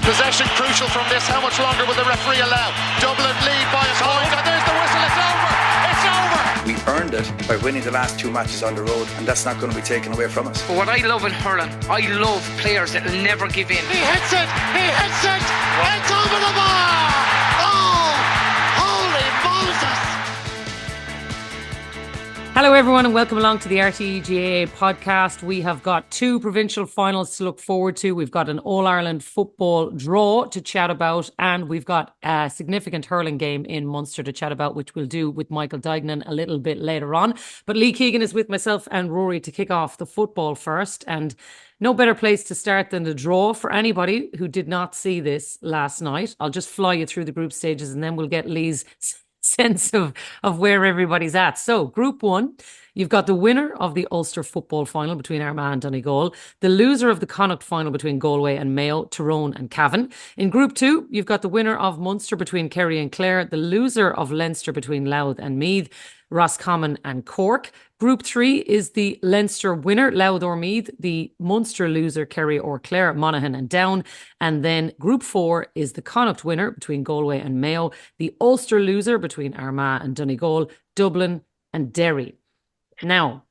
Possession crucial from this. How much longer will the referee allow? Dublin lead by a point, and there's the whistle. It's over. It's over. We earned it by winning the last 2 matches on the road, and that's not going to be taken away from us. But what I love in hurling, I love players that will never give in. He hits it. He hits it. It's over the bar. Oh, holy Moses. Hello everyone and welcome along to the RTÉ GAA podcast. We have got 2 provincial finals to look forward to. We've got an All-Ireland football draw to chat about, and we've got a significant hurling game in Munster to chat about, which we'll do with Michael Duignan a little bit later on. But Lee Keegan is with myself and Rory to kick off the football first, and no better place to start than the draw for anybody who did not see this last night. I'll just fly you through the group stages and then we'll get Lee's sense of where everybody's at. So Group 1, you've got the winner of the Ulster football final between Armagh and Donegal, the loser of the Connacht final between Galway and Mayo, Tyrone and Cavan. In Group 2, you've got the winner of Munster between Kerry and Clare, the loser of Leinster between Louth and Meath, Roscommon and Cork. Group 3 is the Leinster winner, Louth or Meath, the Munster loser, Kerry or Clare, Monaghan and Down. And then Group 4 is the Connacht winner between Galway and Mayo, the Ulster loser between Armagh and Donegal, Dublin and Derry. Now,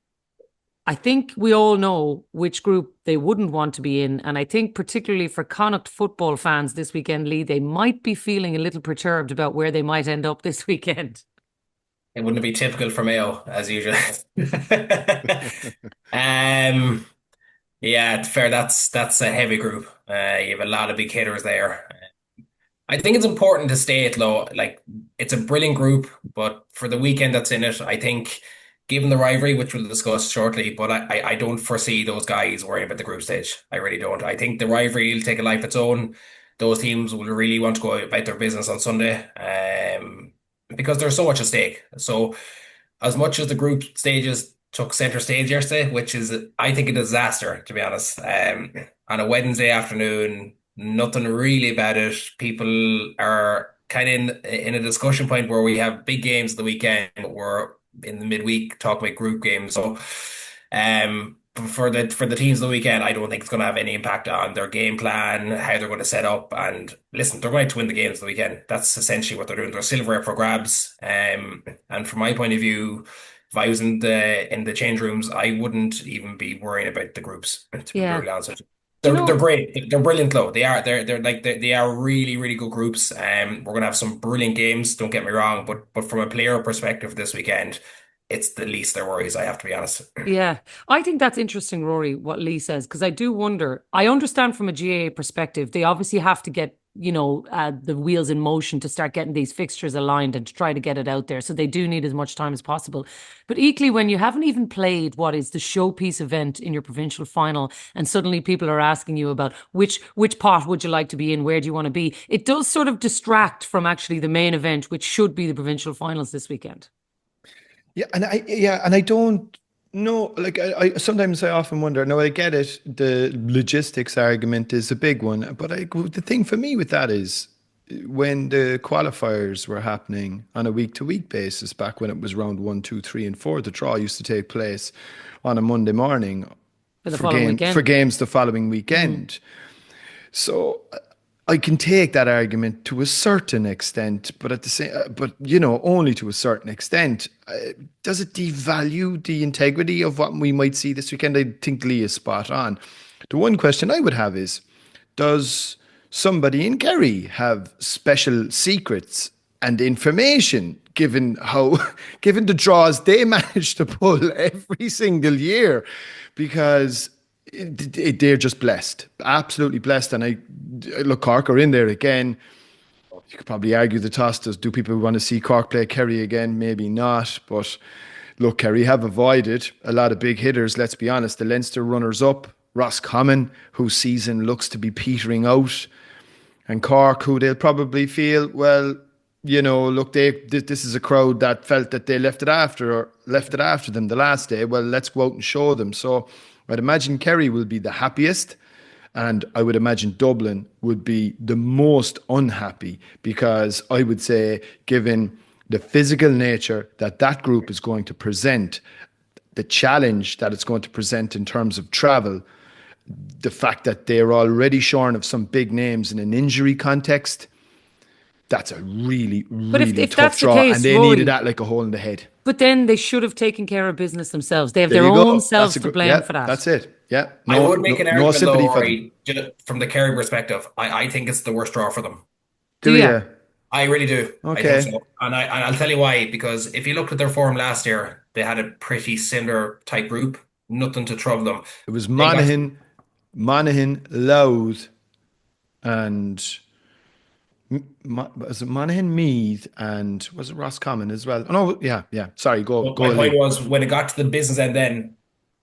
I think we all know which group they wouldn't want to be in. And I think particularly for Connacht football fans this weekend, Lee, they might be feeling a little perturbed about where they might end up this weekend. It wouldn't be typical for Mayo, as usual. Yeah, fair. That's a heavy group. You have a lot of big hitters there. I think it's important to state, though, like it's a brilliant group, but for the weekend that's in it, I think, given the rivalry, which we'll discuss shortly, but I don't foresee those guys worrying about the group stage. I really don't. I think the rivalry will take a life of its own. Those teams will really want to go about their business on Sunday. Because there's so much at stake. So as much as the group stages took centre stage yesterday, which is, I think, a disaster, to be honest, on a Wednesday afternoon, nothing really about it. People are kind of in a discussion point where we have big games the weekend. We're in the midweek talking about group games. So for the teams of the weekend, I don't think it's going to have any impact on their game plan, how they're going to set up. And listen, they're going to win the games of the weekend. That's essentially what they're doing. They're silverware for grabs. And from my point of view, if I was in the change rooms, I wouldn't even be worrying about the groups, to be brutally honest with you. They're great. They're brilliant though. They are really, really good groups. We're going to have some brilliant games, don't get me wrong, but from a player perspective this weekend, it's the least their worries, I have to be honest. Yeah, I think that's interesting, Rory, what Lee says, because I do wonder, I understand from a GAA perspective, they obviously have to get, the wheels in motion to start getting these fixtures aligned and to try to get it out there. So they do need as much time as possible. But equally, when you haven't even played what is the showpiece event in your provincial final, and suddenly people are asking you about which pot would you like to be in, where do you want to be, it does sort of distract from actually the main event, which should be the provincial finals this weekend. Yeah, and I don't know. Like, I sometimes I often wonder. No, I get it. The logistics argument is a big one, but the thing for me with that is when the qualifiers were happening on a week-to-week basis, back when it was round 1, 2, 3, and 4, the draw used to take place on a Monday morning for games the following weekend. So I can take that argument to a certain extent, but only to a certain extent. Does it devalue the integrity of what we might see this weekend? I think Lee is spot on. The one question I would have is, does somebody in Kerry have special secrets and information, given the draws they manage to pull every single year? Because they're just blessed, absolutely blessed. And I look, Cork are in there again. You could probably argue the toss does. Do people want to see Cork play Kerry again? Maybe not. But look, Kerry have avoided a lot of big hitters. Let's be honest. The Leinster runners-up, Roscommon, whose season looks to be petering out, and Cork, who they'll probably feel, well, look, this is a crowd that felt that they left it after them the last day. Well, let's go out and show them. So I'd imagine Kerry will be the happiest, and I would imagine Dublin would be the most unhappy, because I would say, given the physical nature that group is going to present, the challenge that it's going to present in terms of travel, the fact that they're already shorn of some big names in an injury context, that's a really, But really if tough that's the draw. case, And they Rory, needed that like a hole in the head. but then they should have taken care of business themselves. They have There their you own go. selves to blame for that. That's it. Yeah. I would make an no argument, though, sympathy for them. Rory, from the Kerry perspective. I think it's the worst draw for them. Do you? I really do. Okay. I think so. And I'll tell you why. Because if you looked at their form last year, they had a pretty similar type group. Nothing to trouble them. It was Monaghan, Louth, and was it Monaghan, Meath, and was it Roscommon as well? Oh, no, yeah. Sorry, go. My point was, when it got to the business end, then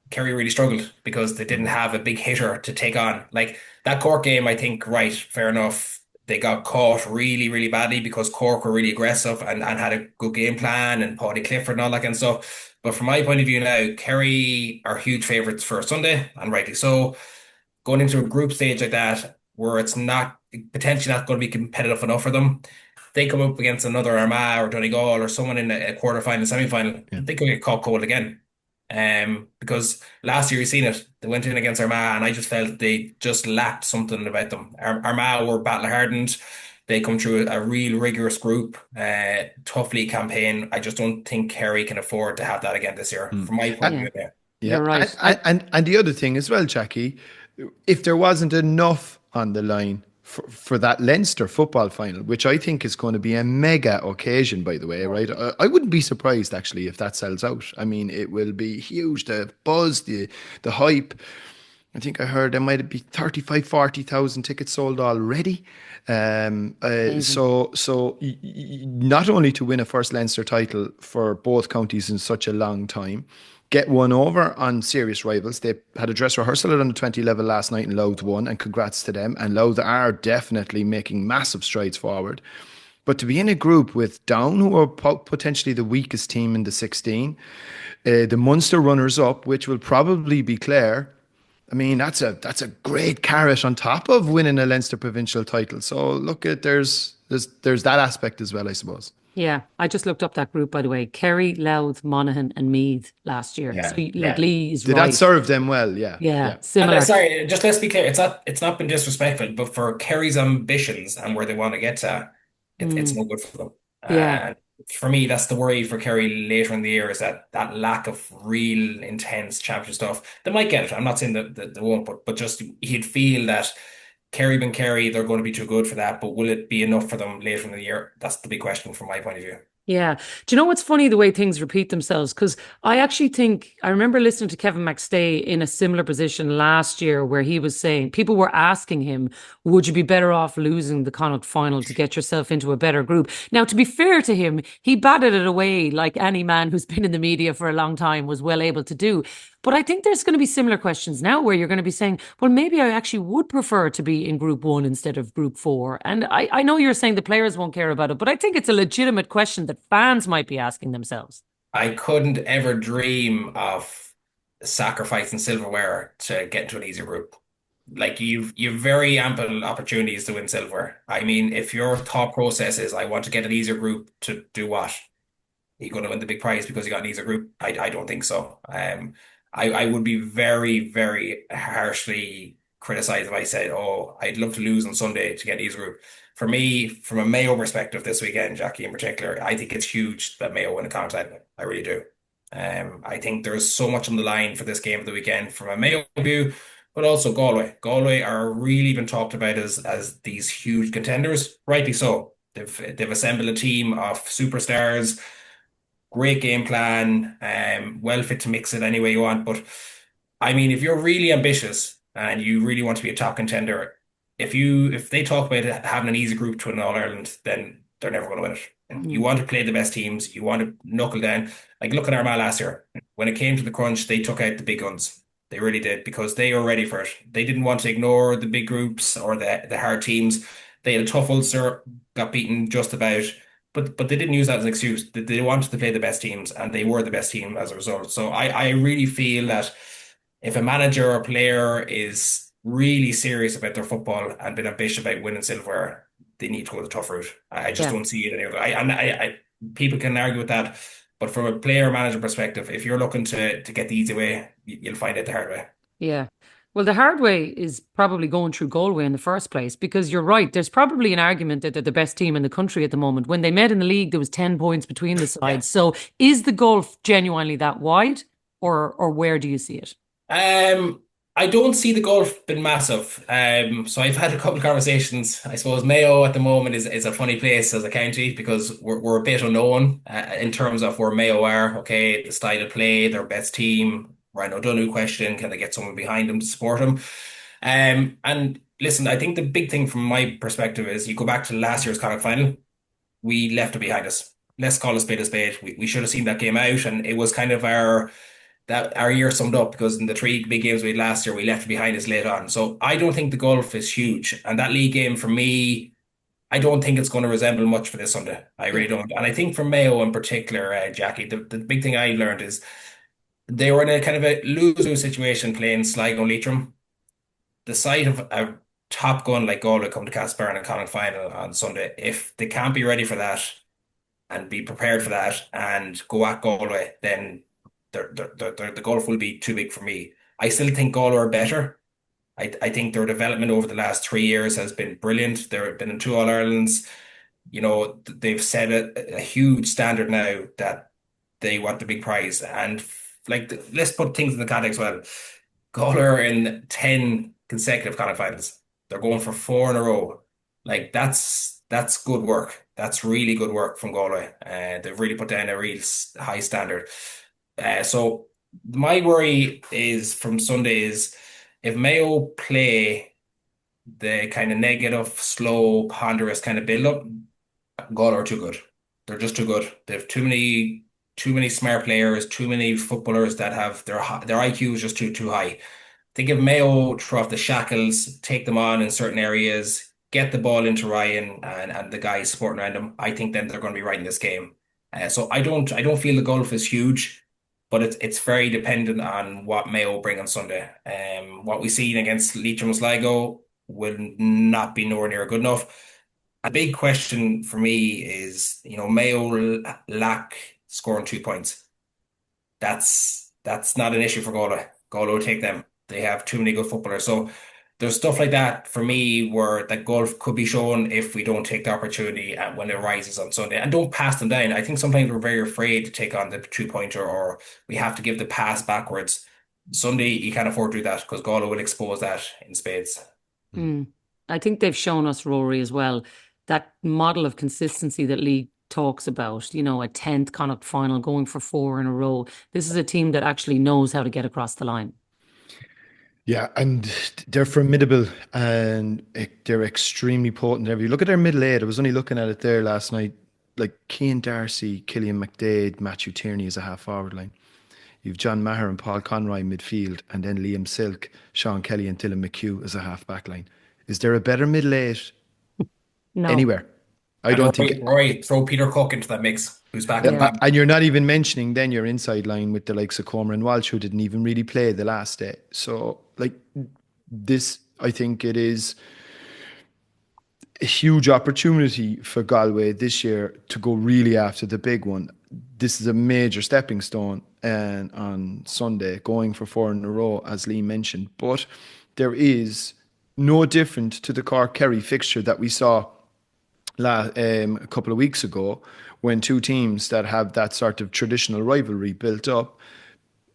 Kerry really struggled because they didn't have a big hitter to take on. Like that Cork game, I think, right, fair enough. They got caught really, really badly because Cork were really aggressive and had a good game plan, and Paddy Clifford and all that kind of stuff. But from my point of view now, Kerry are huge favourites for Sunday, and rightly so. Going into a group stage like that, where it's potentially not going to be competitive enough for them, they come up against another Armagh or Donegal or someone in a quarter-final, semi-final, they could get caught cold again. Because last year you've seen it, they went in against Armagh, and I just felt they just lacked something about them. Armagh were battle hardened. They come through a real rigorous group, tough league campaign. I just don't think Kerry can afford to have that again this year, from my point of view. Yeah, You're right. And the other thing as well, Jacqui, if there wasn't enough on the line for that Leinster football final, which I think is going to be a mega occasion, by the way, right? I wouldn't be surprised, actually, if that sells out. I mean, it will be huge. The buzz, the hype. I think I heard there might be 35, 40,000 tickets sold already. So not only to win a first Leinster title for both counties in such a long time, get one over on serious rivals. They had a dress rehearsal at under 20 level last night and Louth won, and congrats to them. And Louth are definitely making massive strides forward. But to be in a group with Down, who are potentially the weakest team in the 16, the Munster runners-up, which will probably be Clare, I mean, that's a great carrot on top of winning a Leinster provincial title. So look, there's that aspect as well, I suppose. Yeah, I just looked up that group, by the way. Kerry, Louth, Monaghan and Meath last year. Yeah. So Lee is Did right. that serve them well? Yeah. Similar. And, sorry, just let's be clear. It's not been disrespectful, but for Kerry's ambitions and where they want to get to, it's no good for them. Yeah. For me, that's the worry for Kerry later in the year, is that lack of real intense championship stuff. They might get it. I'm not saying that they won't, but just he'd feel that Kerry being Kerry, they're going to be too good for that. But will it be enough for them later in the year? That's the big question from my point of view. Yeah. Do you know what's funny, the way things repeat themselves? Because I actually think, I remember listening to Kevin McStay in a similar position last year, where he was saying, people were asking him, would you be better off losing the Connacht final to get yourself into a better group? Now, to be fair to him, he batted it away like any man who's been in the media for a long time was well able to do. But I think there's going to be similar questions now where you're going to be saying, well, maybe I actually would prefer to be in Group 1 instead of Group 4. And I know you're saying the players won't care about it, but I think it's a legitimate question that fans might be asking themselves. I couldn't ever dream of sacrificing silverware to get into an easier group. Like you've very ample opportunities to win silver. I mean, if your thought process is, I want to get an easier group to do what? Are you going to win the big prize because you got an easier group? I don't think so. I would be very, very harshly criticized if I said, oh, I'd love to lose on Sunday to get an easier group. For me, from a Mayo perspective this weekend, Jacqui in particular, I think it's huge that Mayo win a Connacht title. I really do. I think there's so much on the line for this game of the weekend from a Mayo view, but also Galway. Galway are really been talked about as these huge contenders, rightly so. They've assembled a team of superstars, great game plan, well fit to mix it any way you want. But I mean, if you're really ambitious and you really want to be a top contender, if they talk about having an easy group to an All-Ireland, then they're never going to win it. And you want to play the best teams. You want to knuckle down. Like, look at Armagh last year. When it came to the crunch, they took out the big guns. They really did, because they were ready for it. They didn't want to ignore the big groups or the hard teams. They had a tough Ulster, got beaten just about, but they didn't use that as an excuse. They wanted to play the best teams, and they were the best team as a result. So I really feel that if a manager or player is really serious about their football and been ambitious about winning silverware, they need to go the tough route. I just don't see it anywhere. People can argue with that, but from a player manager perspective, if you're looking to get the easy way, you'll find it the hard way. Yeah. Well, the hard way is probably going through Galway in the first place, because you're right. There's probably an argument that they're the best team in the country at the moment. When they met in the league, there was 10 points between the Yeah. sides. So is the gulf genuinely that wide, or where do you see it? I don't see the gulf been massive. So I've had a couple of conversations. I suppose Mayo at the moment is a funny place as a county because we're a bit unknown in terms of where Mayo are. Okay, the style of play, their best team. Ryan O'Donoghue question, can they get someone behind them to support them? And listen, I think the big thing from my perspective is you go back to last year's Connacht final, we left it behind us. Let's call a spade a spade. We should have seen that game out, and it was kind of our year summed up because in the three big games we had last year, we left it behind us late on. So I don't think the gulf is huge. And that league game for me, I don't think it's going to resemble much for this Sunday. I really don't. And I think for Mayo in particular, Jacqui, the big thing I learned is they were in a kind of a lose-lose situation playing Sligo and Leitrim. The sight of a top gun like Galway come to Castlebar in a Connacht final on Sunday, if they can't be ready for that and be prepared for that and go at Galway, then the gulf will be too big for me. I still think Galway are better. I think their development over the last 3 years has been brilliant. They've been in two All-Irelands. You know, they've set a huge standard now that they want the big prize. And like, let's put things in the context. Well, Galway are in 10 consecutive Connacht finals. They're going for 4 in a row. Like that's good work. That's really good work from Galway. They've really put down a real high standard. So my worry is from Sunday is if Mayo play the kind of negative, slow, ponderous kind of build-up, Galway are too good. They're just too good. They have too many smart players, too many footballers that have their IQ is just too high. I think if Mayo throw off the shackles, take them on in certain areas, get the ball into Ryan and the guys supporting around them, I think then they're going to be right in this game. So I don't feel the gulf is huge, but it's very dependent on what Mayo bring on Sunday. What we seen against Leitrim and Sligo will not be nowhere near good enough. A big question for me is, Mayo lack scoring 2 points. That's not an issue for Galway. Galway will take them. They have too many good footballers. So there's stuff like that for me where that gulf could be shown if we don't take the opportunity when it rises on Sunday. And don't pass them down. I think sometimes we're very afraid to take on the 2-pointer or we have to give the pass backwards. Sunday, you can't afford to do that because Galway will expose that in spades. I think they've shown us, Rory, as well, that model of consistency that League talks about, a 10th Connacht final going for 4 in a row. This is a team that actually knows how to get across the line. Yeah, and they're formidable and they're extremely potent. If you look at their middle eight, I was only looking at it there last night, like Cian Darcy, Killian McDade, Matthew Tierney as a half-forward line. You've John Maher and Paul Conroy midfield, and then Liam Silk, Sean Kelly and Dylan McHugh as a half-back line. Is there a better middle eight anywhere? I don't think. Rory, throw Peter Cook into that mix, who's back. And you're not even mentioning then your inside line with the likes of Comer and Walsh, who didn't even really play the last day. So, this, I think it is a huge opportunity for Galway this year to go really after the big one. This is a major stepping stone and on Sunday, going for 4 in a row, as Lee mentioned. But there is no different to the Cork Kerry fixture that we saw a couple of weeks ago, when two teams that have that sort of traditional rivalry built up.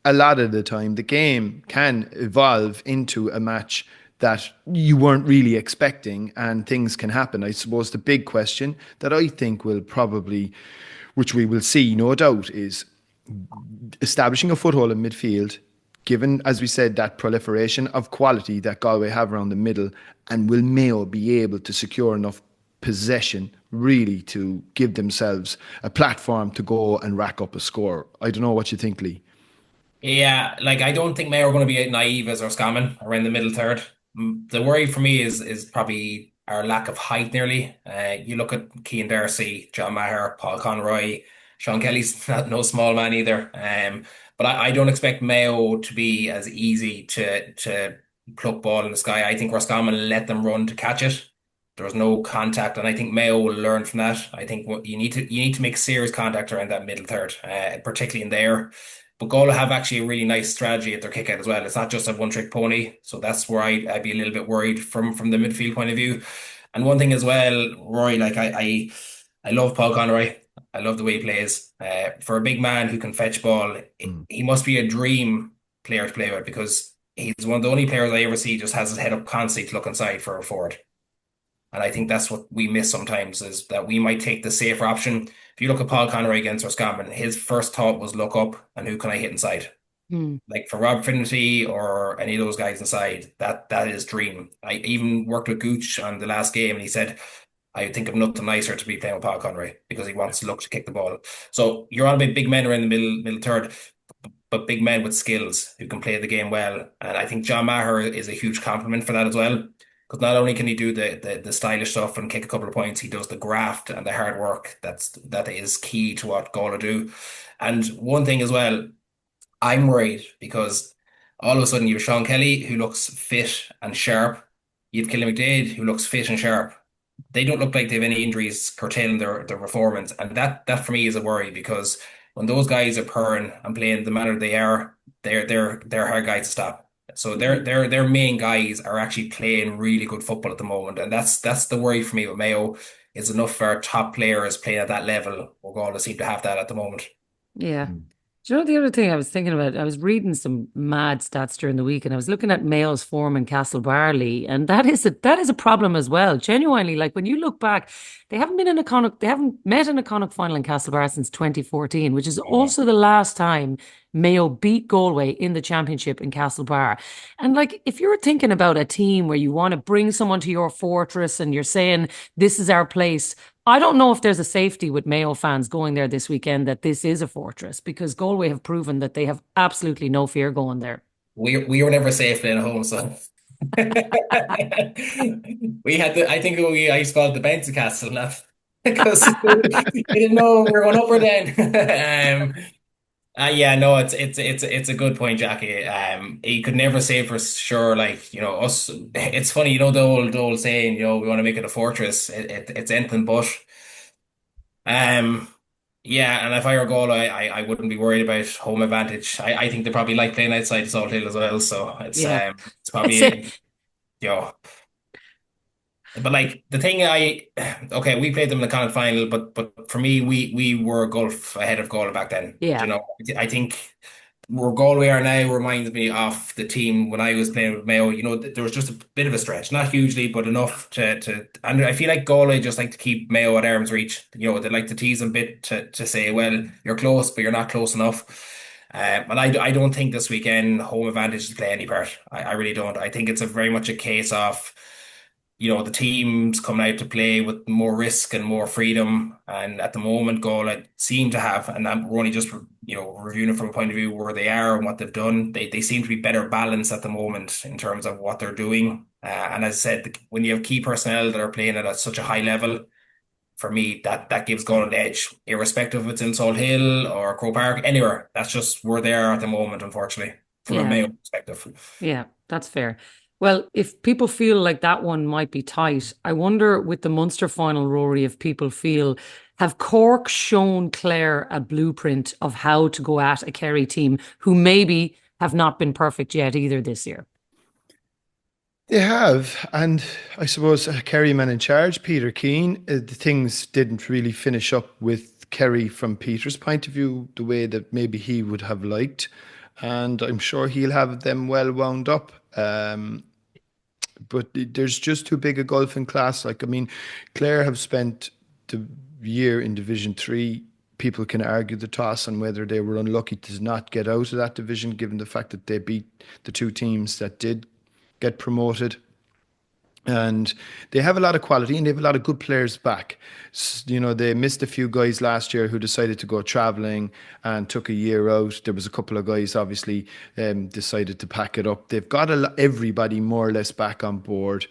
A lot of the time, the game can evolve into a match that you weren't really expecting, and things can happen. I suppose the big question that I think will probably, which we will see, no doubt, is establishing a foothold in midfield, given, as we said, that proliferation of quality that Galway have around the middle, and will Mayo be able to secure enough possession really to give themselves a platform to go and rack up a score? I don't know what you think, Lee. Yeah, I don't think Mayo are going to be naive as our scamming around the middle third. The worry for me is probably our lack of height nearly. You look at Cian Darcy, John Maher, Paul Conroy, Sean Kelly's no small man either. But I don't expect Mayo to be as easy to pluck ball in the sky. I think Roscommon let them run to catch it. There was no contact, and I think Mayo will learn from that. I think you need to make serious contact around that middle third, particularly in there. But Galway have actually a really nice strategy at their kick out as well. It's not just a one-trick pony. So that's where I'd be a little bit worried from the midfield point of view. And one thing as well, Rory, like I love Paul Conroy. I love the way he plays. For a big man who can fetch ball, he must be a dream player to play with, because he's one of the only players I ever see just has his head up constantly to look inside for a forward. And I think that's what we miss sometimes, is that we might take the safer option. If you look at Paul Conroy against Roscommon, his first thought was look up and who can I hit inside? Like for Rob Finnerty or any of those guys inside, that is dream. I even worked with Gooch on the last game, and he said, I think of nothing nicer to be playing with Paul Conroy, because he wants to look to kick the ball. So you're on about big men around the middle third, but big men with skills who can play the game well. And I think John Maher is a huge compliment for that as well. Because not only can he do the stylish stuff and kick a couple of points, he does the graft and the hard work. That is key to what Galway do. And one thing as well, I'm worried, because all of a sudden you have Sean Kelly, who looks fit and sharp. You have Killian McDade, who looks fit and sharp. They don't look like they have any injuries curtailing their performance. And that for me is a worry, because when those guys are purring and playing the manner they are, they're hard guys to stop. So their main guys are actually playing really good football at the moment, and that's the worry for me with Mayo. Is enough of our top players playing at that level. We're going to seem to have that at the moment. Yeah. Do you know the other thing I was thinking about? I was reading some mad stats during the week, and I was looking at Mayo's form in Castlebar, and that is a problem as well. Genuinely, like when you look back, they haven't met in a Connacht final in Castlebar since 2014, which is also the last time Mayo beat Galway in the championship in Castlebar. And like, if you're thinking about a team where you want to bring someone to your fortress and you're saying, this is our place, I don't know if there's a safety with Mayo fans going there this weekend that this is a fortress, because Galway have proven that they have absolutely no fear going there. We were never safe playing at home, so we had I used to call it the bouncy castle, not because we didn't know we were going up or down. Yeah, no, it's a good point, Jacqui. He could never say for sure, like, us. It's funny, the old saying, we want to make it a fortress. It's anything but. Yeah, and if I were Galway, I wouldn't be worried about home advantage. I think they probably like playing outside Salt Hill as well, so it's probably But like the thing, we played them in the Connacht final, but for me, we were a gulf ahead of Galway back then. Yeah. I think where Galway are now reminds me of the team when I was playing with Mayo. There was just a bit of a stretch, not hugely, but enough to. And I feel like Galway just like to keep Mayo at arm's reach. They like to tease them a bit to say, well, you're close, but you're not close enough. And I don't think this weekend home advantage to play any part. I really don't. I think it's very much a case of the teams coming out to play with more risk and more freedom. And at the moment, Galway seem to have, and we're only just, reviewing it from a point of view where they are and what they've done. They seem to be better balanced at the moment in terms of what they're doing. And as I said, when you have key personnel that are playing at such a high level, for me, that gives Galway an edge, irrespective if it's in Salt Hill or Croke Park, anywhere. That's just where they are at the moment, unfortunately, from a Mayo perspective. Yeah, that's fair. Well, if people feel like that one might be tight, I wonder with the Munster final, Rory, if people feel, have Cork shown Clare a blueprint of how to go at a Kerry team who maybe have not been perfect yet either this year? They have, and I suppose a Kerry man in charge, Peter Keane, the things didn't really finish up with Kerry from Peter's point of view the way that maybe he would have liked, and I'm sure he'll have them well wound up. But there's just too big a gulf in class. Clare have spent the year in Division 3. People can argue the toss on whether they were unlucky to not get out of that division, given the fact that they beat the two teams that did get promoted. And they have a lot of quality and they have a lot of good players back. They missed a few guys last year who decided to go travelling and took a year out. There was a couple of guys obviously decided to pack it up. They've got everybody more or less back on board.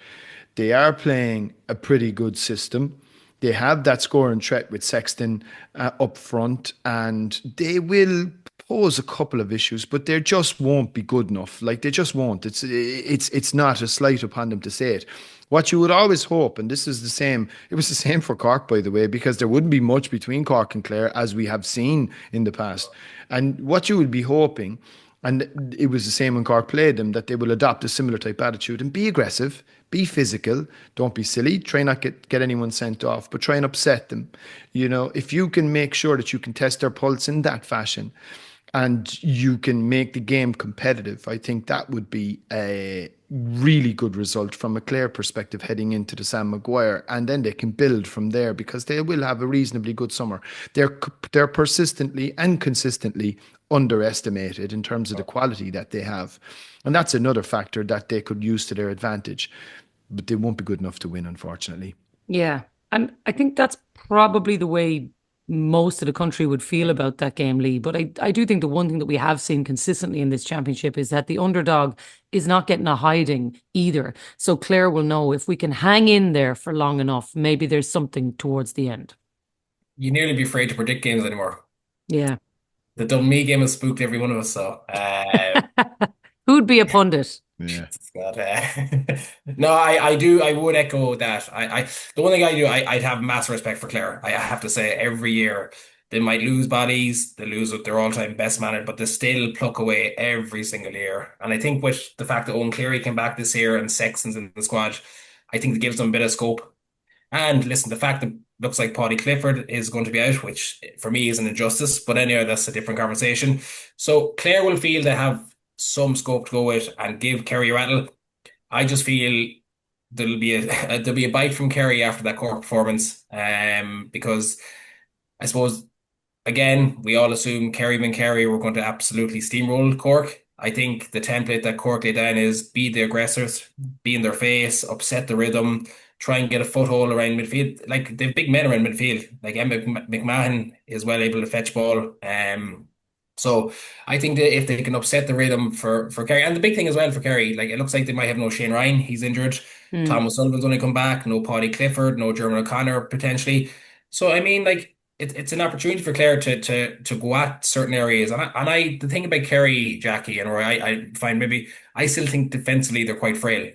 They are playing a pretty good system. They have that scoring threat with Sexton up front, and they will pose a couple of issues, but they just won't be good enough. Like, they just won't. It's not a slight upon them to say it. What you would always hope, and this is the same, it was the same for Cork, by the way, because there wouldn't be much between Cork and Clare, as we have seen in the past. And what you would be hoping, and it was the same when Cork played them, that they will adopt a similar type attitude and be aggressive, be physical, don't be silly, try not get anyone sent off, but try and upset them. You know, if you can make sure that you can test their pulse in that fashion, and you can make the game competitive, I think that would be a really good result from a Clare perspective heading into the Sam Maguire, and then they can build from there, because they will have a reasonably good summer. They're persistently and consistently underestimated in terms of the quality that they have, and that's another factor that they could use to their advantage, but they won't be good enough to win, unfortunately. Yeah, and I think that's probably the way most of the country would feel about that game, Lee. But I do think the one thing that we have seen consistently in this championship is that the underdog is not getting a hiding either. So Clare will know, if we can hang in there for long enough, maybe there's something towards the end. You nearly be afraid to predict games anymore. Yeah. The Dunmee game has spooked every one of us. So, who'd be a pundit? Yeah. No, I would echo that. The one thing I'd have massive respect for Clare. I have to say, every year they might lose bodies, they lose with their all-time best man, but they still pluck away every single year. And I think with the fact that Owen Cleary came back this year and Sexton's in the squad, I think it gives them a bit of scope. And listen, the fact that looks like Paddy Clifford is going to be out, which for me is an injustice, but anyway, that's a different conversation. So Clare will feel they have some scope to go with and give Kerry a rattle. I just feel there'll be a bite from Kerry after that Cork performance, because I suppose, again, we all assume Kerry were going to absolutely steamroll Cork. I think the template that Cork laid down is be the aggressors, be in their face, upset the rhythm, try and get a foothold around midfield. Like, they've big men around midfield. Like, Emma McMahon is well able to fetch ball. So I think that if they can upset the rhythm for Kerry, and the big thing as well for Kerry, like, it looks like they might have no Shane Ryan, he's injured. Tom O'Sullivan's only come back, no Paddy Clifford, no German O'Connor potentially. So I mean, like, it's an opportunity for Clare to go at certain areas. And I the thing about Kerry, Jacqui and Rory, I find I still think defensively they're quite frail.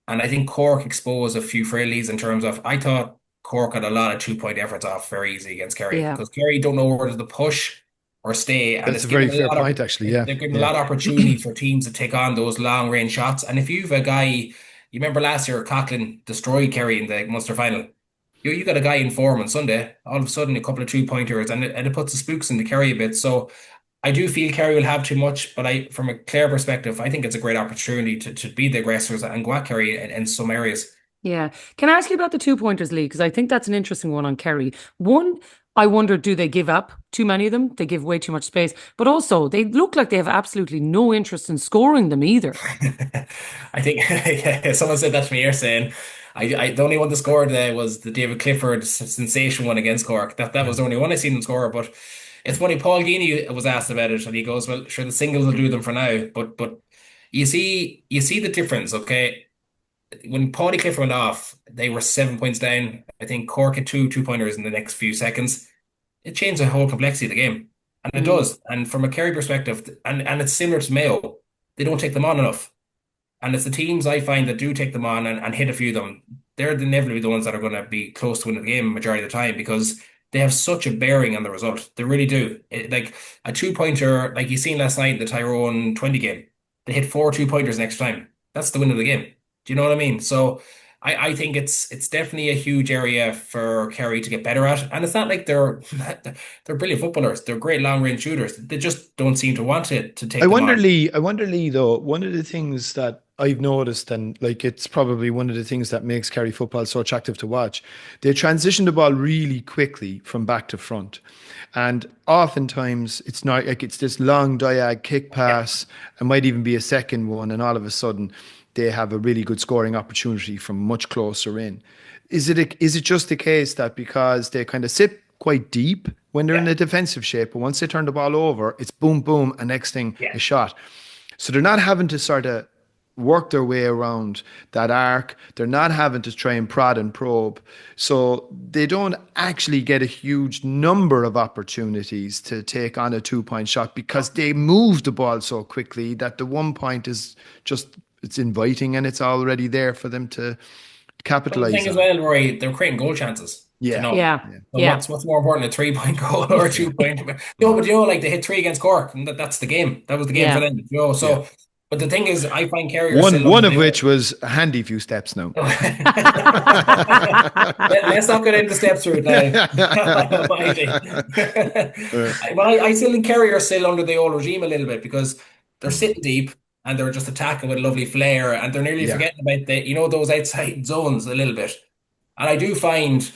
And I think Cork exposed a few frailties in terms of, I thought Cork had a lot of 2-point efforts off very easy against Kerry, because Kerry don't know whether to push or stay. And that's a very fair point, actually. Yeah, they're giving a lot of opportunity for teams to take on those long range shots. And if you've a guy, you remember last year, Coughlin destroyed Kerry in the Munster final. You got a guy in form on Sunday, all of a sudden a couple of 2-pointers, and it puts the spooks into Kerry a bit. So I do feel Kerry will have too much, but from a Clare perspective, I think it's a great opportunity to be the aggressors and go at Kerry in some areas. Yeah. Can I ask you about the 2-pointers, Lee? Because I think that's an interesting one on Kerry. One, I wonder, do they give up too many of them? They give way too much space. But also, they look like they have absolutely no interest in scoring them either. I think someone said that to me here, saying the only one that scored was the David Clifford sensation one against Cork. That was the only one I seen them score. But it's funny, Paul Geaney was asked about it, and he goes, "Well, sure, the singles will do them for now." But you see the difference, okay? When Paddy Clifford went off, they were 7 points down. I think Cork had 2-pointers in the next few seconds. It changed the whole complexity of the game. And it does. And from a Kerry perspective, and it's similar to Mayo, they don't take them on enough. And it's the teams I find that do take them on and hit a few of them, they're inevitably the ones that are going to be close to winning the game majority of the time, because they have such a bearing on the result. They really do. Like a 2-pointer, like you seen last night in the Tyrone 20 game, they hit 4 2-pointers next time. That's the win of the game. Do you know what I mean? So I think it's definitely a huge area for Kerry to get better at. And it's not like they're brilliant footballers. They're great long range shooters. They just don't seem to want to take. I wonder, Lee, though, one of the things that I've noticed, and like it's probably one of the things that makes Kerry football so attractive to watch, they transition the ball really quickly from back to front. And oftentimes it's not like it's this long diag kick pass, and might even be a second one, and all of a sudden they have a really good scoring opportunity from much closer in. Is it just the case that because they kind of sit quite deep when they're in a defensive shape, but once they turn the ball over, it's boom, boom, and next thing a shot. So they're not having to sort of work their way around that arc. They're not having to try and prod and probe. So they don't actually get a huge number of opportunities to take on a 2-point shot because they move the ball so quickly that the 1 point is just, it's inviting and it's already there for them to capitalize. The thing as well, Rory, they're creating goal chances. Yeah. What's more important, a 3-point goal or a 2-point? Like they hit 3 against Cork, and that's the game. That was the game for them. But the thing is, I find Kerry one of which was a handy few steps now. Let's not get into steps through it now. But I still think Kerry are still under the old regime a little bit because they're sitting deep and they're just attacking with lovely flair, and they're nearly forgetting about those outside zones a little bit. And I do find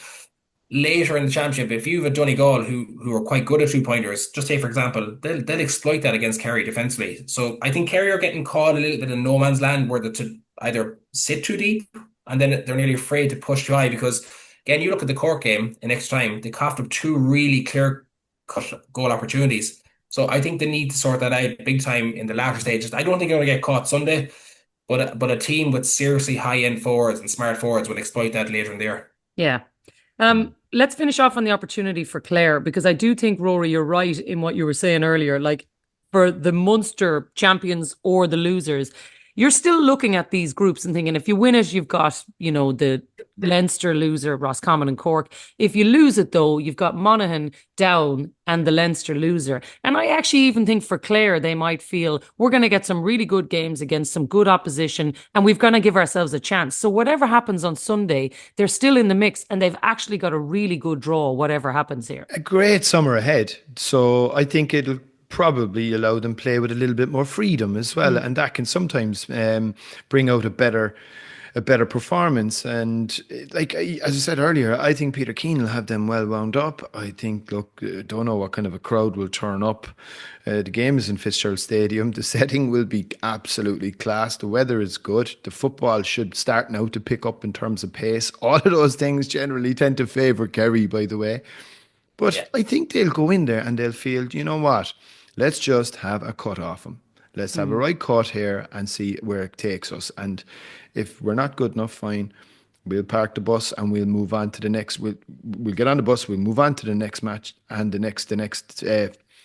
later in the championship, if you have a Donegal who are quite good at 2-pointers, just say for example, they'll exploit that against Kerry defensively. So I think Kerry are getting caught a little bit in no man's land where they're to either sit too deep and then they're nearly afraid to push too high because again, you look at the Cork game in extra time, they coughed up 2 really clear cut goal opportunities. So I think they need to sort that out big time in the latter stages. I don't think they're going to get caught Sunday, but a team with seriously high-end forwards and smart forwards will exploit that later in the year. Yeah. Let's finish off on the opportunity for Clare, because I do think, Rory, you're right in what you were saying earlier. Like, for the Munster champions or the losers, you're still looking at these groups and thinking, if you win it, you've got, the Leinster loser, Roscommon and Cork. If you lose it, though, you've got Monaghan, Down and the Leinster loser. And I actually even think for Clare, they might feel we're going to get some really good games against some good opposition and we've got to give ourselves a chance. So whatever happens on Sunday, they're still in the mix and they've actually got a really good draw, whatever happens here. A great summer ahead. So I think it'll probably allow them play with a little bit more freedom as well, and that can sometimes bring out a better performance. And like as I said earlier, I think Peter Keane will have them well wound up. I think, don't know what kind of a crowd will turn up. The game is in Fitzgerald Stadium. The setting will be absolutely class. The weather is good. The football should start now to pick up in terms of pace. All of those things generally tend to favour Kerry, by the way. But I think they'll go in there and they'll feel, you know what? Let's just have a cut off them. Let's have a right cut here and see where it takes us. And if we're not good enough, fine. We'll park the bus and we'll move on to the next. We'll get on the bus. We'll move on to the next match and the next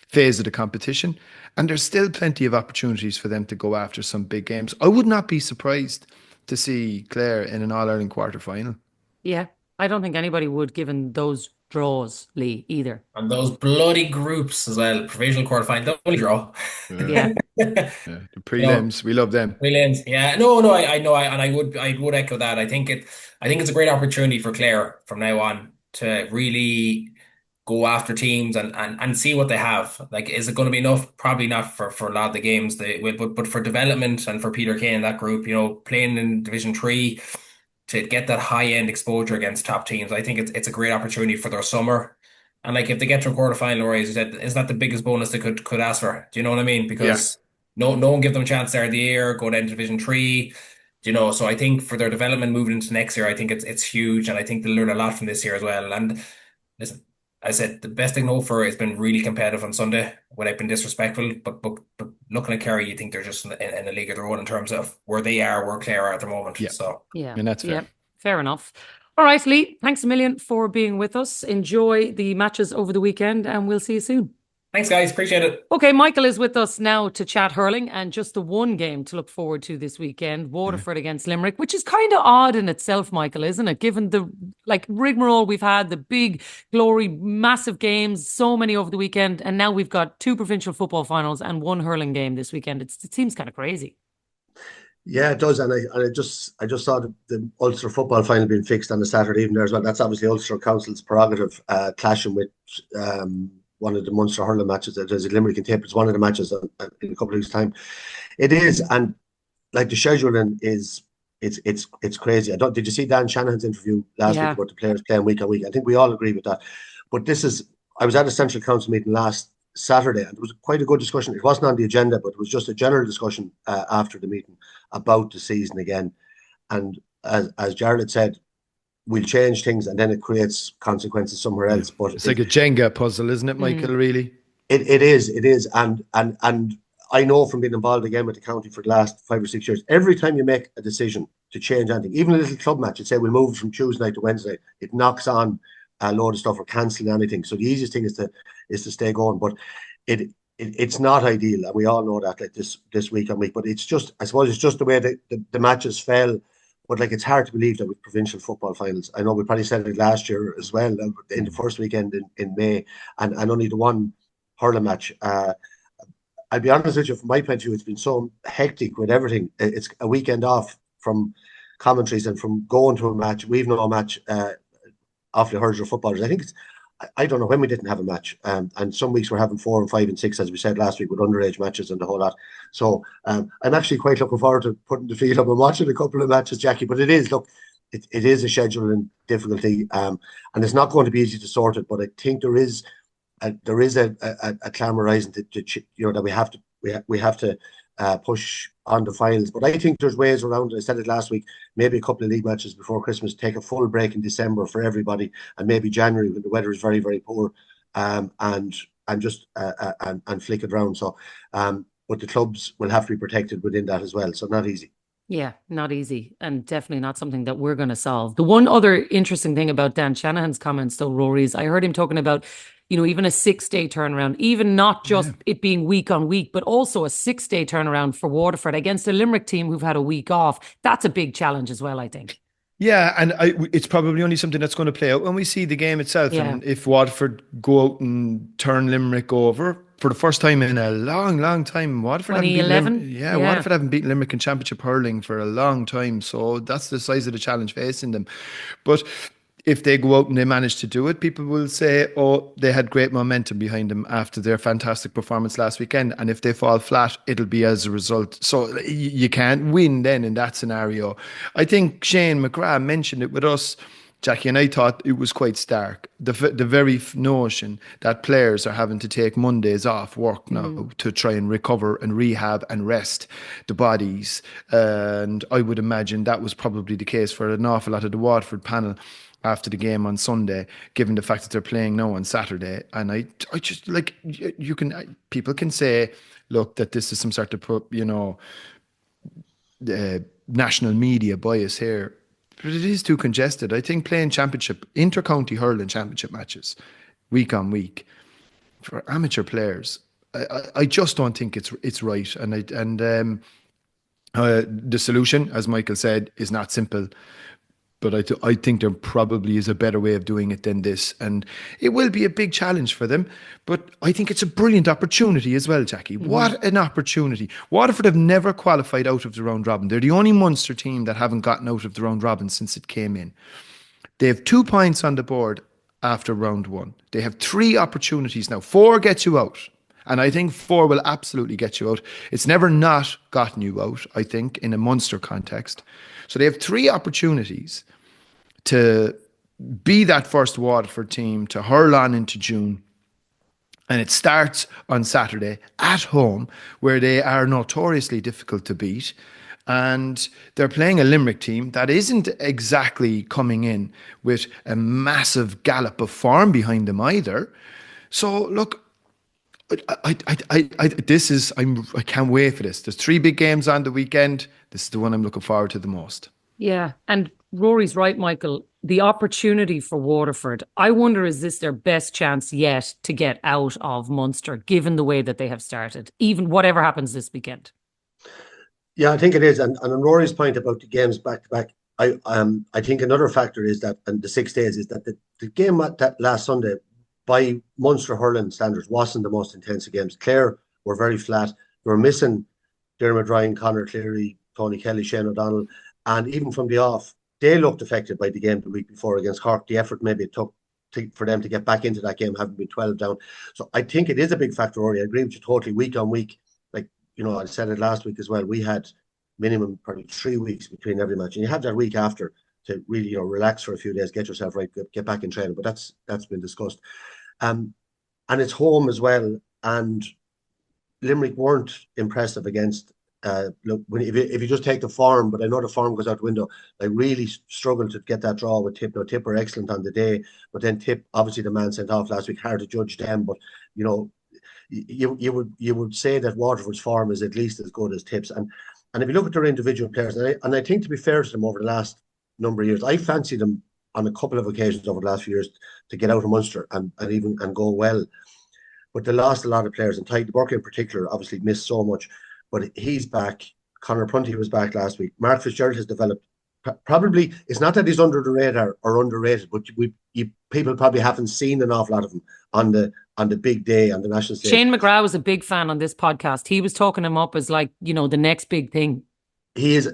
phase of the competition. And there's still plenty of opportunities for them to go after some big games. I would not be surprised to see Clare in an All-Ireland quarter-final. Yeah, I don't think anybody would, given those draws, Lee, either. And those bloody groups as well. Provisional quarterfinal, the only draw. Yeah. The prelims, we love them. Prelims, yeah. No, I know, and I would echo that. I think it's a great opportunity for Clare from now on to really go after teams and see what they have. Like, is it going to be enough? Probably not for a lot of the games. But for development and for Peter Kane and that group, playing in Division 3, to get that high-end exposure against top teams, I think it's a great opportunity for their summer. And like, if they get to a quarterfinal, or as you said, isn't that the biggest bonus they could ask for? Do you know what I mean? Because no one give them a chance there of the year, go down to Division 3. So I think for their development moving into next year, I think it's huge, and I think they'll learn a lot from this year as well. And listen, I said the best thing to hope for has been really competitive on Sunday without being disrespectful. But looking at Kerry, you think they're just in a league of their own in terms of where they are, where Clare are at the moment. Yeah. So and that's fair. Yeah, fair enough. All right, Lee, thanks a million for being with us. Enjoy the matches over the weekend and we'll see you soon. Thanks, guys. Appreciate it. Okay, Michael is with us now to chat hurling, and just the one game to look forward to this weekend, Waterford against Limerick, which is kind of odd in itself, Michael, isn't it? Given the rigmarole we've had, the big glory, massive games, so many over the weekend, and now we've got 2 provincial football finals and 1 hurling game this weekend. It seems kind of crazy. Yeah, it does, and I just saw the Ulster football final being fixed on the Saturday evening there as well. That's obviously Ulster Council's prerogative, clashing with one of the Munster hurling matches. There's a Limerick and Tipp. It's one of the matches in a couple of weeks' time. It is, and like the scheduling is, it's crazy. Did you see Dan Shanahan's interview last week about the players playing week on week? I think we all agree with that. But I was at a Central Council meeting last Saturday, and it was quite a good discussion. It wasn't on the agenda, but it was just a general discussion after the meeting about the season again. And as Jared had said, we'll change things and then it creates consequences somewhere else. But it's like a Jenga puzzle, isn't it, Michael, really? It is. And I know from being involved again with the county for the last 5 or 6 years, every time you make a decision to change anything, even a little club match, you'd say we'll move from Tuesday night to Wednesday, it knocks on a load of stuff or cancelling anything. So the easiest thing is to stay going. But it's not ideal, and we all know that, like this week on week. But it's just, I suppose, it's just the way that the matches fell. But like, it's hard to believe that with provincial football finals. I know we probably said it last year as well, in the first weekend in May, and only the one hurling match. I'll be honest with you, from my point of view, it's been so hectic with everything. It's a weekend off from commentaries and from going to a match. We've no match off the hurlers or footballers. I think I don't know when we didn't have a match. And some weeks we're having 4 and 5 and 6, as we said last week, with underage matches and the whole lot. So I'm actually quite looking forward to putting the field up and watching a couple of matches, Jacqui. But it is a scheduling difficulty, and it's not going to be easy to sort it. But I think there is a clamour rising that we have to push on the finals. But I think there's ways around it. I said it last week, maybe a couple of league matches before Christmas, take a full break in December for everybody, and maybe January when the weather is very, very poor, and flick it around. So but the clubs will have to be protected within that as well, so not easy. Yeah, not easy, and definitely not something that we're going to solve. The one other interesting thing about Dan Shanahan's comments, though, Rory, is I heard him talking about, even a 6-day turnaround, even not just it being week on week, but also a 6-day turnaround for Waterford against a Limerick team who've had a week off. That's a big challenge as well, I think. Yeah, and it's probably only something that's going to play out when we see the game itself. Yeah. And if Waterford go out and turn Limerick over for the first time in a long, long time, Waterford 2011? Waterford haven't beaten Limerick in championship hurling for a long time. So that's the size of the challenge facing them. But if they go out and they manage to do it, people will say, oh, they had great momentum behind them after their fantastic performance last weekend. And if they fall flat, it'll be as a result. So you can't win then in that scenario. I think Shane McGrath mentioned it with us, Jacqui, and I thought it was quite stark. The very notion that players are having to take Mondays off work now to try and recover and rehab and rest the bodies. And I would imagine that was probably the case for an awful lot of the Waterford panel after the game on Sunday, given the fact that they're playing now on Saturday. And I just, like, people can say, look, that this is some sort of, national media bias here, but it is too congested. I think playing inter-county hurling championship matches week on week for amateur players, I just don't think it's right. And the solution, as Michael said, is not simple. But I think there probably is a better way of doing it than this. And it will be a big challenge for them. But I think it's a brilliant opportunity as well, Jacqui. What an opportunity. Waterford have never qualified out of the round robin. They're the only Munster team that haven't gotten out of the round robin since it came in. They have 2 points on the board after round 1. They have 3 opportunities now. 4 gets you out. And I think 4 will absolutely get you out. It's never not gotten you out, I think, in a Munster context. So they have 3 opportunities to be that first Waterford team to hurl on into June. And it starts on Saturday at home, where they are notoriously difficult to beat. And they're playing a Limerick team that isn't exactly coming in with a massive gallop of form behind them either. So look, I can't wait for this. There's 3 big games on the weekend. This is the one I'm looking forward to the most. Yeah, and Rory's right, Michael. The opportunity for Waterford, I wonder, is this their best chance yet to get out of Munster, given the way that they have started, even whatever happens this weekend? Yeah, I think it is. And on Rory's point about the games back to back, I think another factor is that, and the 6 days, is that the game that last Sunday, by Munster hurling standards, wasn't the most intensive games. Clare were very flat. They were missing Dermot Ryan, Conor Cleary, Tony Kelly, Shane O'Donnell, and even from the off, they looked affected by the game the week before against Cork. The effort maybe it took for them to get back into that game, having been 12 down. So I think it is a big factor, Rory. I agree with you totally. Week on week, like, I said it last week as well, we had minimum probably 3 weeks between every match, and you have that week after to really relax for a few days, get yourself right, get back in training. But that's been discussed. And it's home as well. And Limerick weren't impressive against. Look, if you just take the form, but I know the form goes out the window. I really struggled to get that draw with Tipp. Now, Tipp were excellent on the day, but then Tipp, obviously the man sent off last week, hard to judge them. But you would say that Waterford's form is at least as good as Tipp's. And if you look at their individual players, and I think, to be fair to them, over the last number of years, I fancied them on a couple of occasions over the last few years to get out of Munster and go well. But they lost a lot of players, and Tadhg Burke in particular obviously missed so much. But he's back. Conor Prunty was back last week. Mark Fitzgerald has developed. Probably, it's not that he's under the radar or underrated, but people probably haven't seen an awful lot of him on the big day, on the national stage. Shane McGrath was a big fan on this podcast. He was talking him up as, like, the next big thing. He is.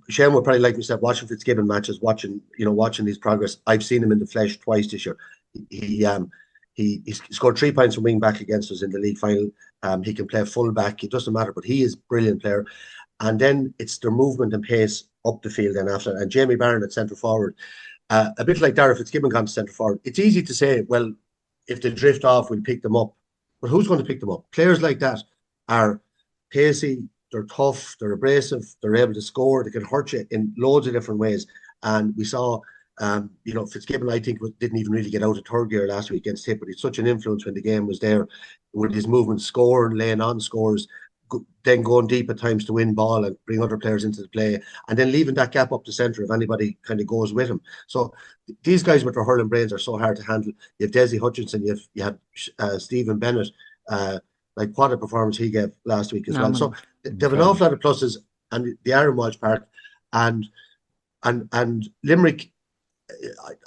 Shane would probably, like myself, watching Fitzgibbon matches, watching his progress. I've seen him in the flesh twice this year. He scored 3 points from wing back against us in the league final. He can play full back. It doesn't matter, but he is a brilliant player. And then it's their movement and pace up the field then after. And Jamie Barron at centre forward, a bit like Darragh Fitzgibbon gone to centre forward. It's easy to say, well, if they drift off, we'll pick them up. But who's going to pick them up? Players like that are pacey, they're tough, they're abrasive, they're able to score, they can hurt you in loads of different ways. And we saw, Fitzgibbon, I think, didn't even really get out of third gear last week against Tipp, but he's such an influence when the game was there with his movement, scoring, laying on scores, then going deep at times to win ball and bring other players into the play, and then leaving that gap up the centre if anybody kind of goes with him. So these guys with their hurling brains are so hard to handle. You have Desi Hutchinson, you have Stephen Bennett, like what a performance he gave last week as well. So they have an awful lot of pluses, and the Aaron Walsh Park and Limerick.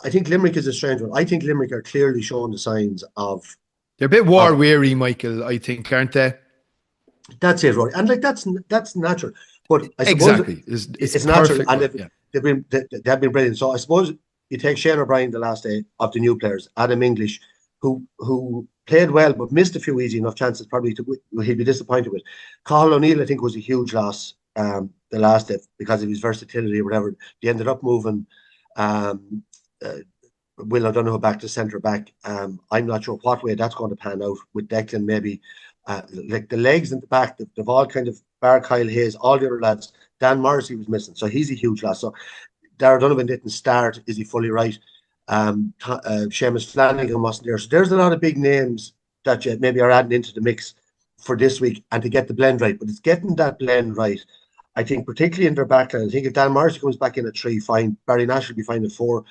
I think Limerick is a strange one. I think Limerick are clearly showing the signs of. They're a bit war weary, Michael, I think, aren't they? That's it, Rory. And like that's natural. But I suppose exactly. It's natural, and they've been brilliant. So I suppose you take Shane O'Brien the last day of the new players, Adam English, who played well but missed a few easy enough chances probably he'd be disappointed with. Cathal O'Neill, I think, was a huge loss the last day because of his versatility or whatever. They ended up moving Will O'Donoghue back to centre back. I'm not sure what way that's going to pan out with Declan maybe. Like the legs in the back, they've all kind of Kyle Hayes, all the other lads. Dan Morrissey was missing, so he's a huge loss. So Darragh Donovan didn't start. Is he fully right? Seamus Flanagan wasn't there. So there's a lot of big names that you maybe are adding into the mix for this week and to get the blend right. But it's getting that blend right. I think particularly in their backline. I think if Dan Morrissey comes back in at 3, fine. Barry Nash will be fine at 4.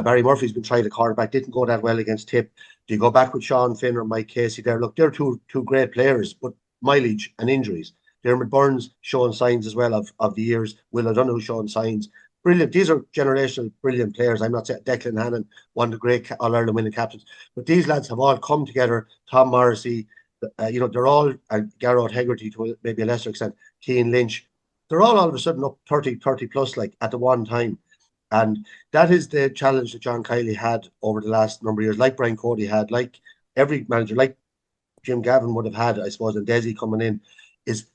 Barry Murphy's been tried at quarterback, didn't go that well against Tipp. Do you go back with Sean Finn or Mike Casey there? Look, they're two great players, but mileage and injuries. Dermot Burns showing signs as well of the years. Will O'Donoghue showing signs. Brilliant. These are generational, brilliant players. I'm not saying Declan Hannon, one of the great All-Ireland winning captains, but these lads have all come together. Tom Morrissey, they're all, Garrod Hegarty to maybe a lesser extent, Cian Lynch. They're all of a sudden up 30 plus, like at the one time. And that is the challenge that John Kiley had over the last number of years, like Brian Cody had, like every manager, like Jim Gavin would have had, I suppose, and Desi coming in, is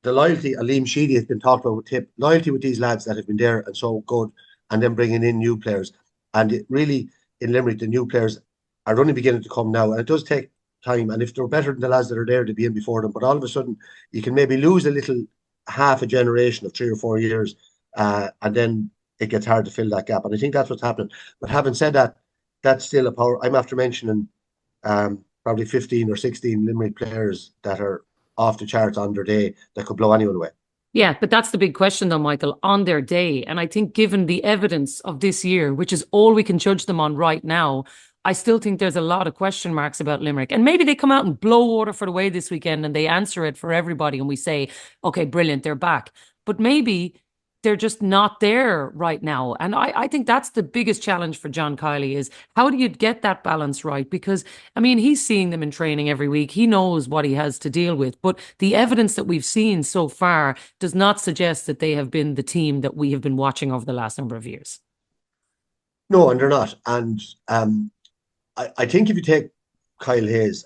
the loyalty. Liam Sheedy has been talked about with Tipp, loyalty with these lads that have been there and so good, and then bringing in new players. And it really, in Limerick, the new players are only beginning to come now, and it does take time. And if they're better than the lads that are there, to be in before them. But all of a sudden, you can maybe lose a little, half a generation of 3 or 4 years, and then it gets hard to fill that gap. And I think that's what's happening. But having said that, that's still a power. I'm after mentioning probably 15 or 16 Limerick players that are off the charts on their day that could blow anyone away. Yeah, but that's the big question though, Michael, on their day. And I think given the evidence of this year, which is all we can judge them on right now, I still think there's a lot of question marks about Limerick. And maybe they come out and blow Waterford away this weekend and they answer it for everybody and we say, okay, brilliant, they're back. But maybe they're just not there right now. And I think that's the biggest challenge for John Kiley is how do you get that balance right? Because, I mean, he's seeing them in training every week. He knows what he has to deal with. But the evidence that we've seen so far does not suggest that they have been the team that we have been watching over the last number of years. No, and they're not. And I think if you take Kyle Hayes,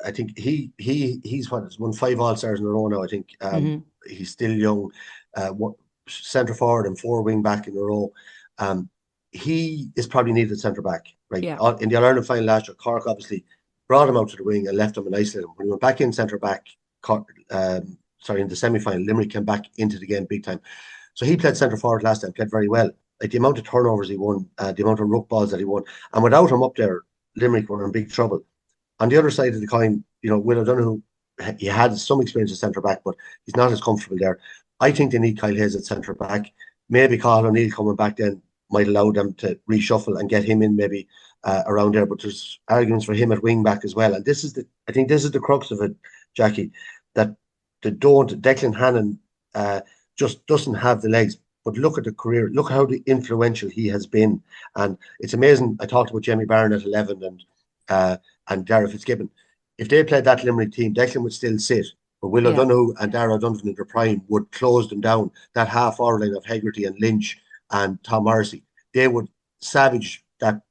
I think he's won 5 All-Stars in a row now. I think he's still young. Centre forward and 4 wing back in a row. He is probably needed centre back, right? Yeah. In the All-Ireland final last year, Cork obviously brought him out to the wing and left him and isolated him. When he went back in centre back, in the semi-final, Limerick came back into the game big time. So he played centre forward last time, played very well. Like the amount of turnovers he won, the amount of ruck balls that he won, and without him up there, Limerick were in big trouble. on the other side of the coin, Will O'Donoghue, he had some experience at centre back, but he's not as comfortable there. I think they need Kyle Hayes at centre back. Maybe Carl O'Neill coming back then might allow them to reshuffle and get him in maybe around there. But there's arguments for him at wing back as well. And I think this is the crux of it, Jacqui, that Declan Hannon just doesn't have the legs. But look at the career. Look how influential he has been. And it's amazing. I talked about Jamie Barron at 11 and Dara Fitzgibbon. If they played that Limerick team, Declan would still sit. But Will O'Donoghue and Dara O'Donovan in their prime would close them down. That half-hour line of Hegarty and Lynch and Tom Morrissey, they would savage that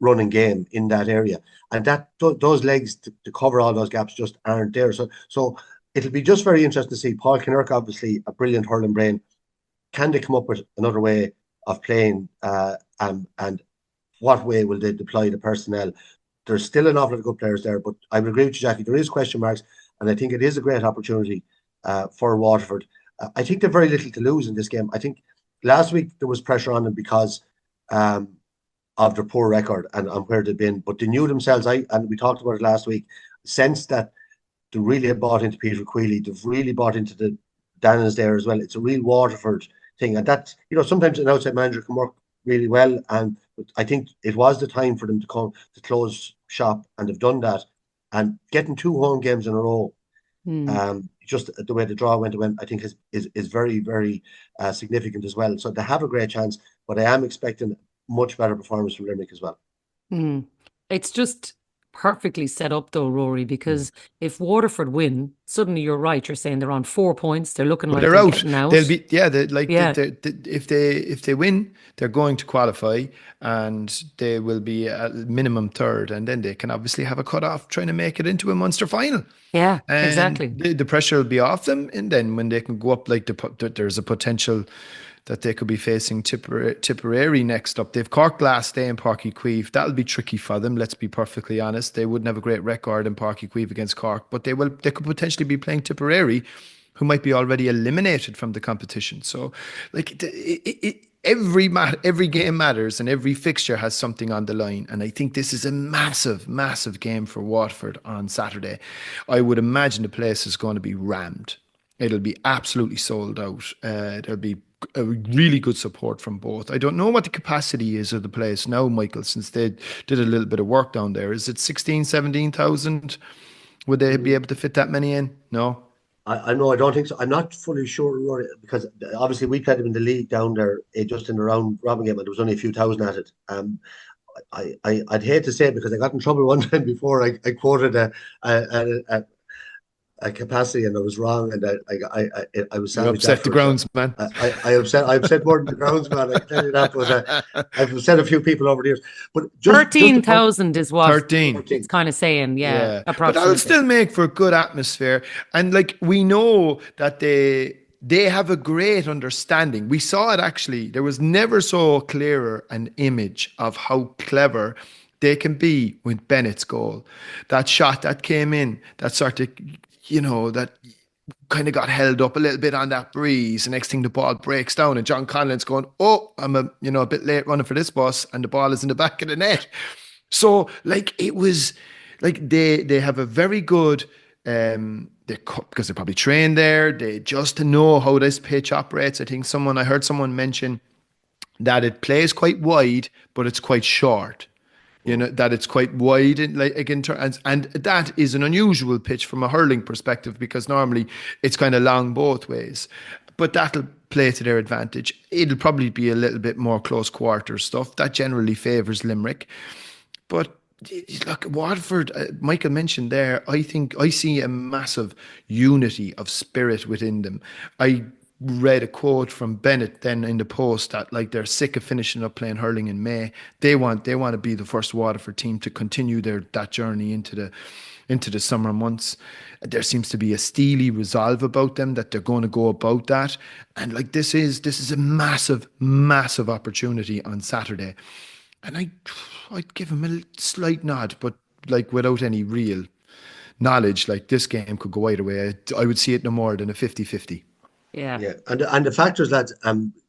running game in that area. And those legs to cover all those gaps just aren't there. So it'll be just very interesting to see. Paul Kinnerk, obviously a brilliant hurling brain. Can they come up with another way of playing, and what way will they deploy the personnel? There's still an awful lot of good players there, but I would agree with you, Jacqui. There is question marks, and I think it is a great opportunity for Waterford. I think they've very little to lose in this game. I think last week there was pressure on them because of their poor record and where they've been, but they knew themselves. And we talked about it last week. Sense that they really have bought into Peter Queally. They've really bought into the Dannons there as well. It's a real Waterford thing, and that's sometimes an outside manager can work really well. And I think it was the time for them to come to close shop, and they've done that. And getting 2 home games in a row, just the way the draw went, I think is very, very significant as well. So they have a great chance, but I am expecting much better performance from Limerick as well. It's just perfectly set up though, Rory, because if Waterford win, suddenly you're right. You're saying they're on 4 points. They're looking like they're out. They'll be, if they win, they're going to qualify, and they will be at minimum third, and then they can obviously have a cut-off trying to make it into a Munster final. Yeah, and exactly. The pressure will be off them, and then when they can go up, there's a potential that they could be facing Tipperary next up. They've Cork last day in Páirc Uí Chaoimh. That'll be tricky for them, let's be perfectly honest. They wouldn't have a great record in Páirc Uí Chaoimh against Cork, but they could potentially be playing Tipperary, who might be already eliminated from the competition. So every game matters, and every fixture has something on the line. And I think this is a massive, massive game for Waterford on Saturday. I would imagine the place is going to be rammed. It'll be absolutely sold out. There'll be a really good support from both. I don't know what the capacity is of the place now, Michael, since they did a little bit of work down there. Is it 16,000, 17,000? Would they be able to fit that many in? No? I know, I don't think so. I'm not fully sure, Rory, because obviously we played them in the league down there just in the round robin game, and there was only a few thousand at it. I'd hate to say it because I got in trouble one time before. I quoted a capacity and I was wrong, and I was savage. You upset the groundsman. I upset more than the groundsman. I can tell you that. But I've upset a few people over the years. But 13,000 is what 13. It's kind of saying, yeah. But that'll still make for a good atmosphere. And we know that they have a great understanding. We saw it actually. There was never so clearer an image of how clever they can be with Bennett's goal. That shot that came in, that sort of, that kind of got held up a little bit on that breeze. The next thing, the ball breaks down, and John Conlon's going, I'm a bit late running for this bus, and the ball is in the back of the net. So it was they have a very good, because they probably trained there, they just know how this pitch operates. I heard someone mention that it plays quite wide, but it's quite short. That it's quite wide and that is an unusual pitch from a hurling perspective, because normally it's kind of long both ways. But that'll play to their advantage. It'll probably be a little bit more close quarters stuff. That generally favours Limerick. But look, Waterford, Michael mentioned there, I think I see a massive unity of spirit within them. I read a quote from Bennett then in the Post that they're sick of finishing up playing hurling in May. They want to be the first Waterford team to continue that journey into the summer months. There seems to be a steely resolve about them that they're going to go about that. And this is a massive, massive opportunity on Saturday. And I'd give him a slight nod, but without any real knowledge, this game could go either way. I would see it no more than a 50-50. Yeah. And the factors, lads,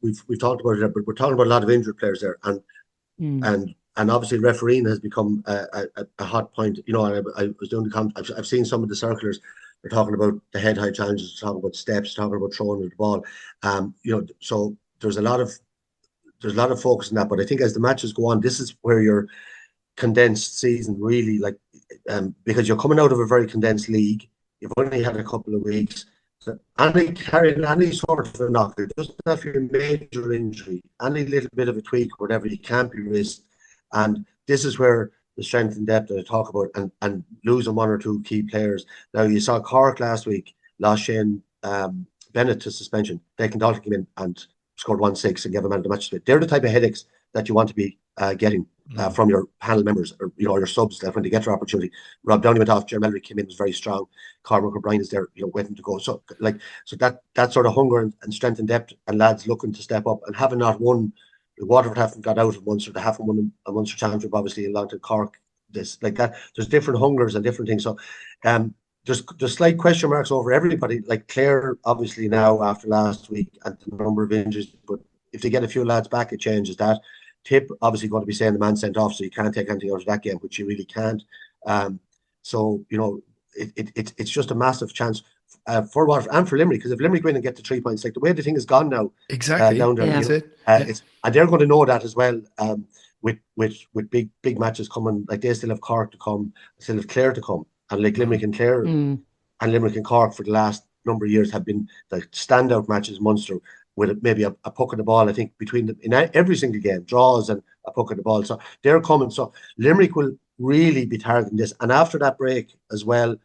we've talked about it, but we're talking about a lot of injured players there, and and obviously refereeing has become a hot point. You know, I was doing I've seen some of the circulars. They're talking about the head high challenges, talking about steps, talking about throwing the ball. You know, so there's a lot of focus on that. But I think as the matches go on, this is where your condensed season really, like, because you're coming out of a very condensed league. You've only had a couple of weeks. So carrying any sort of a knock, it doesn't have to be a major injury, any little bit of a tweak, whatever, you can't be risked. And this is where the strength and depth that I talk about, and losing one or two key players. Now, you saw Cork last week lost Shane Bennett to suspension. Declan Dalton came in and scored 1-6 and gave a man of the match. They're the type of headaches that you want to be getting from your panel members, or your subs, that when they get their opportunity. Rob Downey went off, Jeremy came in, was very strong. Cormac O'Brien is there, waiting to go. So that sort of hunger and strength and depth, and lads looking to step up, and having not won. Waterford haven't got out of Munster. They haven't won a Munster Championship, obviously, along to Cork. This, like that. There's different hungers and different things. So there's slight question marks over everybody. Like Clare, obviously, now after last week and the number of injuries, but if they get a few lads back, it changes that. Tipp, obviously, going to be saying the man sent off, so you can't take anything out of that game, which you really can't. So, it's just a massive chance for Waterford and for Limerick, because if Limerick win and get to 3 points, like the way the thing is gone now, exactly, down there, and they're going to know that as well. With big matches coming, like they still have Cork to come, still have Clare to come, and like Limerick and Clare and Limerick and Cork for the last number of years have been the standout matches. Munster with maybe a puck of the ball, I think, between them in every single game, draws and a puck of the ball. So they're coming. So Limerick will really be targeting this, and after that break as well.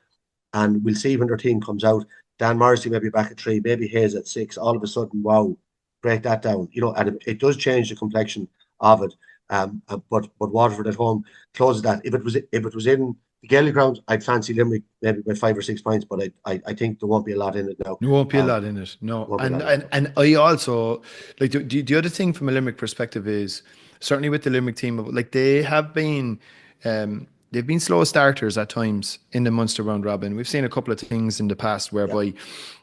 And we'll see when their team comes out. Dan Morrissey may be back at 3, maybe Hayes at 6. All of a sudden, wow, break that down. And it does change the complexion of it. But Waterford at home closes that. If it was in the Gaelic ground, I'd fancy Limerick maybe by 5 or 6 points. But I think there won't be a lot in it now. There won't be a lot in it, no. And I also like the other thing from a Limerick perspective is certainly with the Limerick team, like they have been. They've been slow starters at times in the Munster round robin. We've seen a couple of things in the past whereby,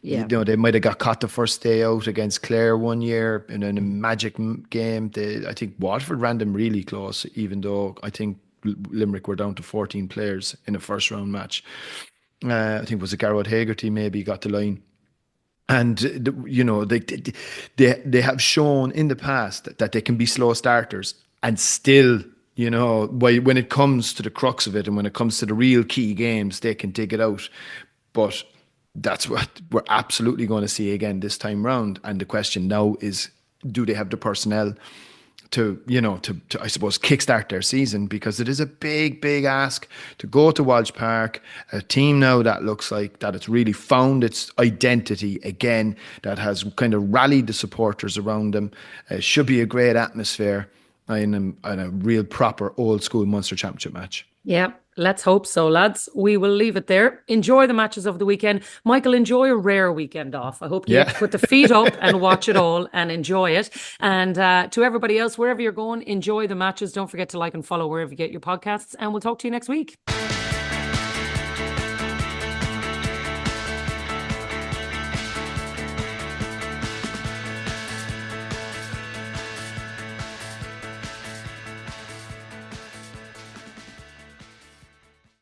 they might have got caught the first day out against Clare one year in a magic game. I think Waterford ran them really close, even though I think Limerick were down to 14 players in a first round match. I think it was a Garrod Hagerty maybe got the line. And, they have shown in the past that they can be slow starters and still... when it comes to the crux of it and when it comes to the real key games, they can dig it out. But that's what we're absolutely going to see again this time round. And the question now is, do they have the personnel to I suppose, kickstart their season? Because it is a big, big ask to go to Walsh Park, a team now that looks like that it's really found its identity again, that has kind of rallied the supporters around them. It should be a great atmosphere. In a real proper old school Munster Championship match. Yeah, let's hope so, lads. We will leave it there. Enjoy the matches of the weekend. Michael, enjoy a rare weekend off. I hope you put the feet up and watch it all and enjoy it. And to everybody else, wherever you're going, enjoy the matches. Don't forget to like and follow wherever you get your podcasts, and we'll talk to you next week.